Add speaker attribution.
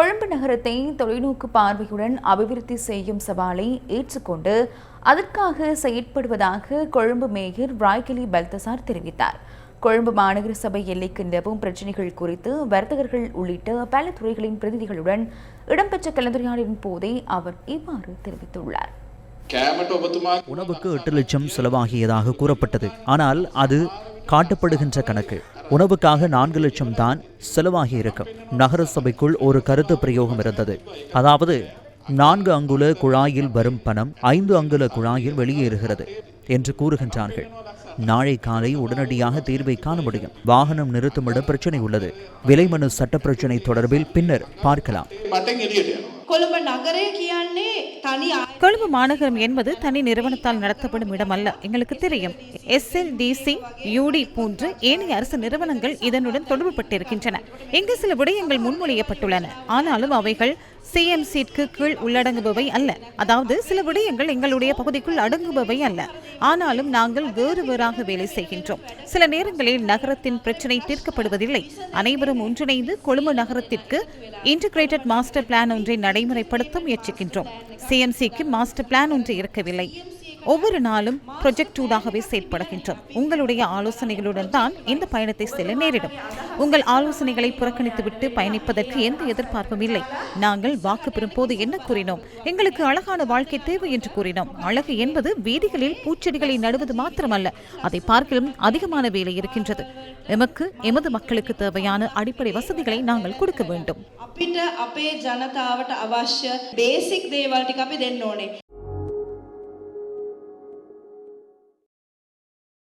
Speaker 1: கொழும்பு நகரத்தை தொலைநோக்கு பார்வையுடன் அபிவிருத்தி செய்யும் சவாலை ஏற்றுக்கொண்டு அதற்காக செயற்படுவதாக கொழும்பு மேயர் ராய்கலி பல்தசார் தெரிவித்தார். கொழும்பு மாநகர சபை எல்லைக்கு நிலவும் பிரச்சினைகள் குறித்து வர்த்தகர்கள் உள்ளிட்ட பல துறைகளின் பிரதிநிதிகளுடன் இடம்பெற்ற கலந்துரையாடலின் போதே அவர் இவ்வாறு தெரிவித்துள்ளார்.
Speaker 2: உணவுக்கு 8 லட்சம் செலவாகியதாக கூறப்பட்டது. ஆனால் அது காட்டப்படுகின்ற கணக்கு. உணவுக்காக 4 லட்சம் தான் செலவாகி இருக்கும். நகர சபைக்குள் ஒரு கருத்து பிரயோகம் இருந்தது. அதாவது 4 அங்குல குழாயில் வரும் பணம் 5 அங்குல குழாயில் வெளியேறுகிறது என்று கூறுகின்றார்கள். நாளை காலை உடனடியாக தீர்வை காண முடியும். வாகனம் நிறுத்துமிட பிரச்சனை உள்ளது. விலை மனு சட்ட பிரச்சனை தொடர்பில் பின்னர் பார்க்கலாம்.
Speaker 3: கொழும்பு மாநகரம் என்பது தனி நிறுவனத்தால் நடத்தப்படும் இடம் அல்ல. எங்களுக்கு தெரியும். SLDC, UD போன்ற ஏனைய அரசு நிறுவனங்கள் இதனுடன் தொடர்புபட்டிருக்கின்றன. இங்கு சில விடயங்கள் முன்மொழியப்பட்டுள்ளன. ஆனாலும் அவைகள் CMCக்கு கீழ் உள்ளடங்குபவை அல்ல. அதாவது சில விடயங்கள் எங்களுடைய பகுதிக்குள் அடங்குபவை அல்ல. ஆனாலும் நாங்கள் வேறு வேறாக வேலை செய்கின்றோம். சில நேரங்களில் நகரத்தின் பிரச்சினை தீர்க்கப்படுவதில்லை. அனைவரும் ஒன்றிணைந்து கொழும்பு நகரத்திற்கு இன்டிகிரேட்டட் மாஸ்டர் பிளான் ஒன்றை நடைமுறைப்படுத்த முயற்சிக்கின்றோம். CMCக்கு மாஸ்டர் பிளான் ஒன்று இருக்கவில்லை. ஒவ்வொரு நாளும் ப்ரொஜெக்டூடாகவே செயற்படுகின்றோம். உங்களுடைய ஆலோசனைகளுடன் தான் இந்த பயணத்தை செல்ல நேரிடும். உங்கள் ஆலோசனைகளை புறக்கணித்துவிட்டு பயணிப்பதற்கு எந்த எதிர்பார்ப்பும் இல்லை. நாங்கள் வாக்கு பெறும் போது என்ன கூறினோம்? எங்களுக்கு அழகான வாழ்க்கை தேவை என்று கூறினோம். அழகு என்பது வீதிகளில் பூச்செடிகளை நடுவது மாத்திரமல்ல, அதை பார்க்கலும் அதிகமான வேலை இருக்கின்றது. எமது மக்களுக்கு தேவையான அடிப்படை வசதிகளை நாங்கள் கொடுக்க வேண்டும்.